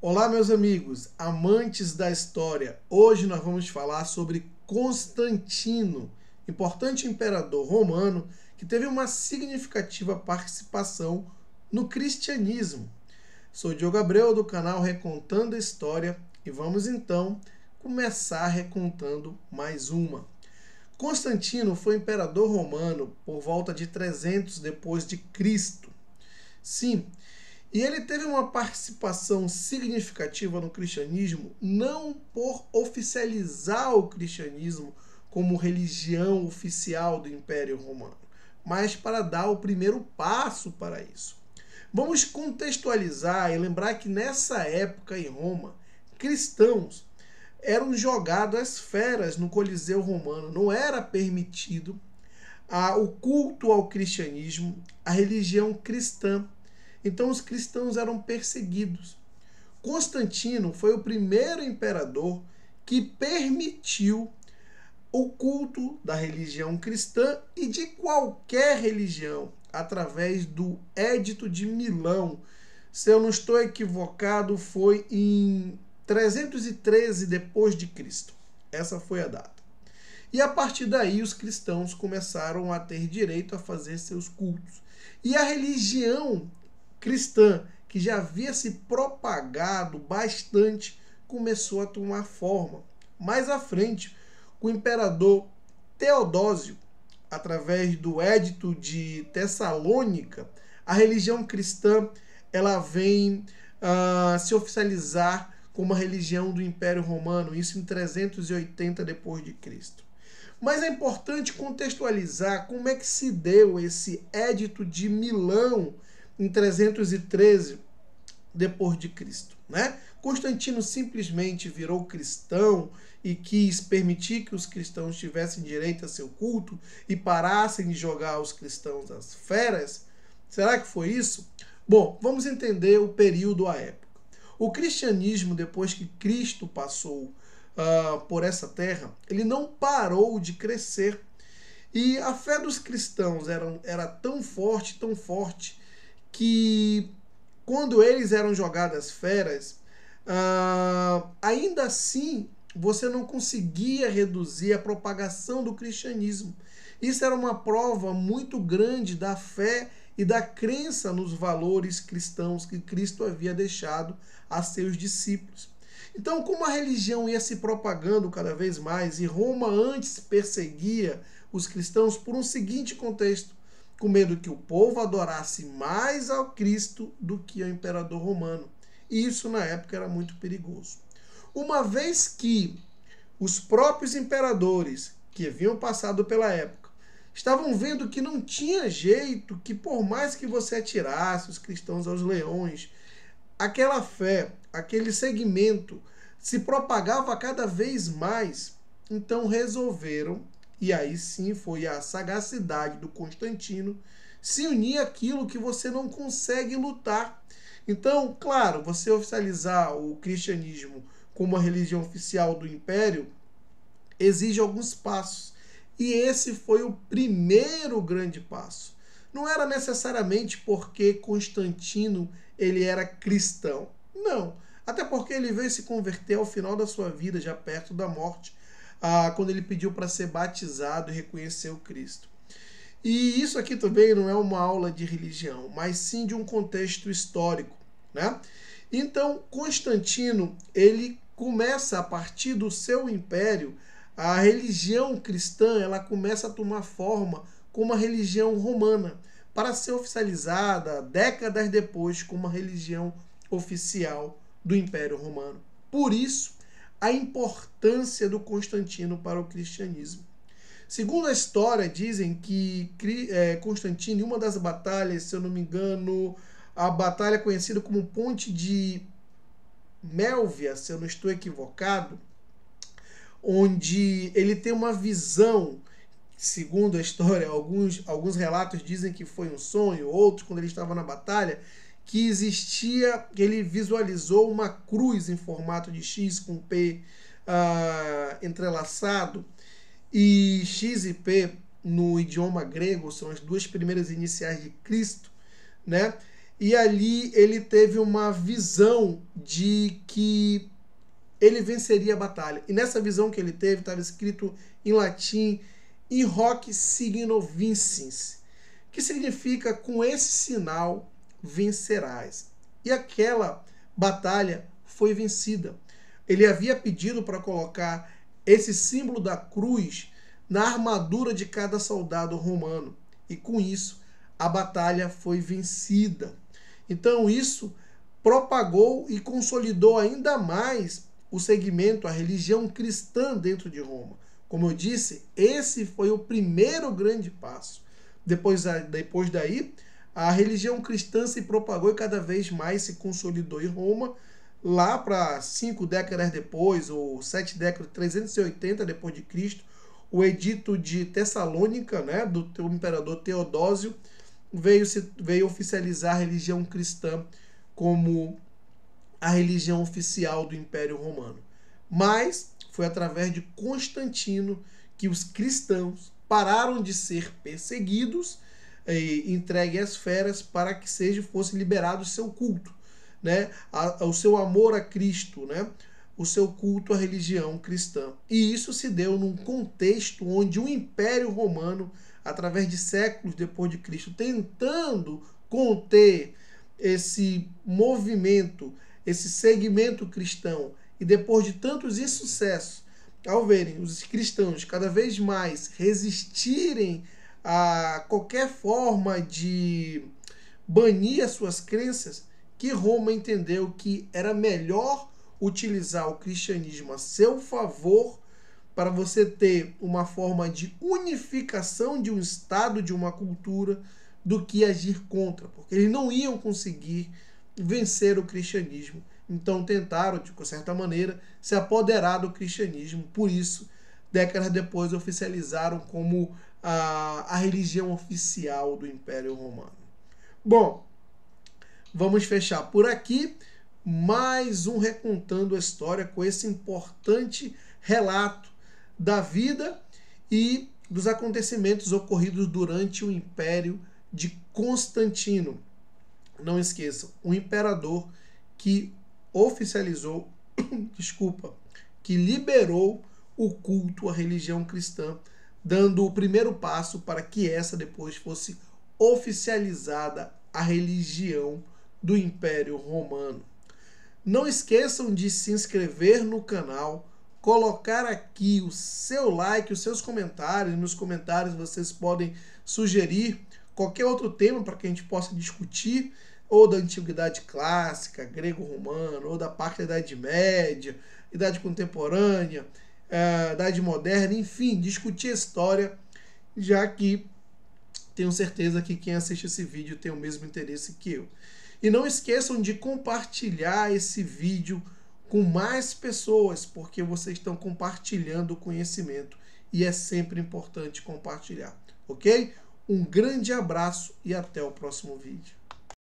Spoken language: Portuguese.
Olá, meus amigos, amantes da história. Hoje nós vamos falar sobre Constantino, importante imperador romano que teve uma significativa participação no cristianismo. Sou Diogo Abreu, do canal Recontando a História, e vamos então começar recontando mais uma. Constantino foi imperador romano por volta de 300 depois de Cristo. Sim, e ele teve uma participação significativa no cristianismo não por oficializar o cristianismo como religião oficial do Império Romano, mas para dar o primeiro passo para isso. Vamos contextualizar e lembrar que nessa época em Roma, cristãos eram jogados às feras no Coliseu Romano. Não era permitido o culto ao cristianismo, a religião cristã. Então os cristãos eram perseguidos. Constantino foi o primeiro imperador que permitiu o culto da religião cristã e de qualquer religião, através do Édito de Milão. Se eu não estou equivocado, foi em 313 depois de Cristo. Essa foi a data. E a partir daí os cristãos começaram a ter direito a fazer seus cultos. E a religião cristã, que já havia se propagado bastante, começou a tomar forma. Mais à frente, o imperador Teodósio, através do Édito de Tessalônica, a religião cristã ela vem se oficializar como a religião do Império Romano, isso em 380 depois de Cristo. Mas é importante contextualizar como é que se deu esse Édito de Milão em 313 depois de Cristo, né? Constantino simplesmente virou cristão e quis permitir que os cristãos tivessem direito a seu culto e parassem de jogar os cristãos às feras? Será que foi isso? Bom, vamos entender o período, a época. O cristianismo, depois que Cristo passou por essa terra, ele não parou de crescer. E a fé dos cristãos era tão forte, que quando eles eram jogados às feras, ainda assim você não conseguia reduzir a propagação do cristianismo. Isso era uma prova muito grande da fé e da crença nos valores cristãos que Cristo havia deixado a seus discípulos. Então, como a religião ia se propagando cada vez mais, e Roma antes perseguia os cristãos por um seguinte contexto: com medo que o povo adorasse mais ao Cristo do que ao imperador romano. E isso na época era muito perigoso. Uma vez que os próprios imperadores que haviam passado pela época estavam vendo que não tinha jeito, que por mais que você atirasse os cristãos aos leões, aquela fé, aquele segmento se propagava cada vez mais, então resolveram, e aí sim foi a sagacidade do Constantino, se unir àquilo que você não consegue lutar. Então, claro, você oficializar o cristianismo como a religião oficial do império exige alguns passos. E esse foi o primeiro grande passo. Não era necessariamente porque Constantino ele era cristão. Não. Até porque ele veio se converter ao final da sua vida, já perto da morte, quando ele pediu para ser batizado e reconhecer o Cristo. E isso aqui também não é uma aula de religião, mas sim de um contexto histórico, né? Então, Constantino, ele começa, a partir do seu império, a religião cristã, ela começa a tomar forma como a religião romana, para ser oficializada décadas depois como a religião oficial do Império Romano. Por isso, a importância do Constantino para o cristianismo. Segundo a história, dizem que Constantino, em uma das batalhas, se eu não me engano, a batalha conhecida como Ponte de Mélvia, se eu não estou equivocado, onde ele tem uma visão, segundo a história, alguns relatos dizem que foi um sonho, outros, quando ele estava na batalha, que ele visualizou uma cruz em formato de X com P entrelaçado, e X e P no idioma grego são as duas primeiras iniciais de Cristo, né? e ali ele teve uma visão de que ele venceria a batalha. E nessa visão que ele teve, estava escrito em latim, in hoc signo vincens, que significa, com esse sinal vencerás. E aquela batalha foi vencida. Ele havia pedido para colocar esse símbolo da cruz na armadura de cada soldado romano. E com isso, a batalha foi vencida. Então isso propagou e consolidou ainda mais o segmento, a religião cristã dentro de Roma. Como eu disse, esse foi o primeiro grande passo. Depois daí, a religião cristã se propagou e cada vez mais se consolidou em Roma. Lá para 5 décadas depois, ou 7 décadas, 380 depois de Cristo, o edito de Tessalônica, né, do imperador Teodósio, veio oficializar a religião cristã como a religião oficial do Império Romano. Mas foi através de Constantino que os cristãos pararam de ser perseguidos e entregues às feras para que fosse liberado o seu culto, né? O seu amor a Cristo, né? O seu culto à religião cristã. E isso se deu num contexto onde o Império Romano, através de séculos depois de Cristo, tentando conter esse movimento, esse segmento cristão, e depois de tantos insucessos, ao verem os cristãos cada vez mais resistirem a qualquer forma de banir as suas crenças, que Roma entendeu que era melhor utilizar o cristianismo a seu favor para você ter uma forma de unificação de um Estado, de uma cultura, do que agir contra, porque eles não iam conseguir vencer o cristianismo. Então tentaram, de certa maneira, se apoderar do cristianismo. Por isso, décadas depois, oficializaram como a religião oficial do Império Romano. Bom, vamos fechar por aqui mais um Recontando a História com esse importante relato da vida e dos acontecimentos ocorridos durante o Império de Constantino. Não esqueçam, o imperador que oficializou, que liberou o culto à religião cristã, dando o primeiro passo para que essa depois fosse oficializada a religião do Império Romano. Não esqueçam de se inscrever no canal, colocar aqui o seu like, os seus comentários. Nos comentários vocês podem sugerir qualquer outro tema para que a gente possa discutir, ou da Antiguidade Clássica, Grego-Romano, ou da parte da Idade Média, Idade Contemporânea, Idade Moderna, enfim, discutir a história, já que tenho certeza que quem assiste esse vídeo tem o mesmo interesse que eu. E não esqueçam de compartilhar esse vídeo com mais pessoas, porque vocês estão compartilhando o conhecimento e é sempre importante compartilhar, ok? Um grande abraço e até o próximo vídeo.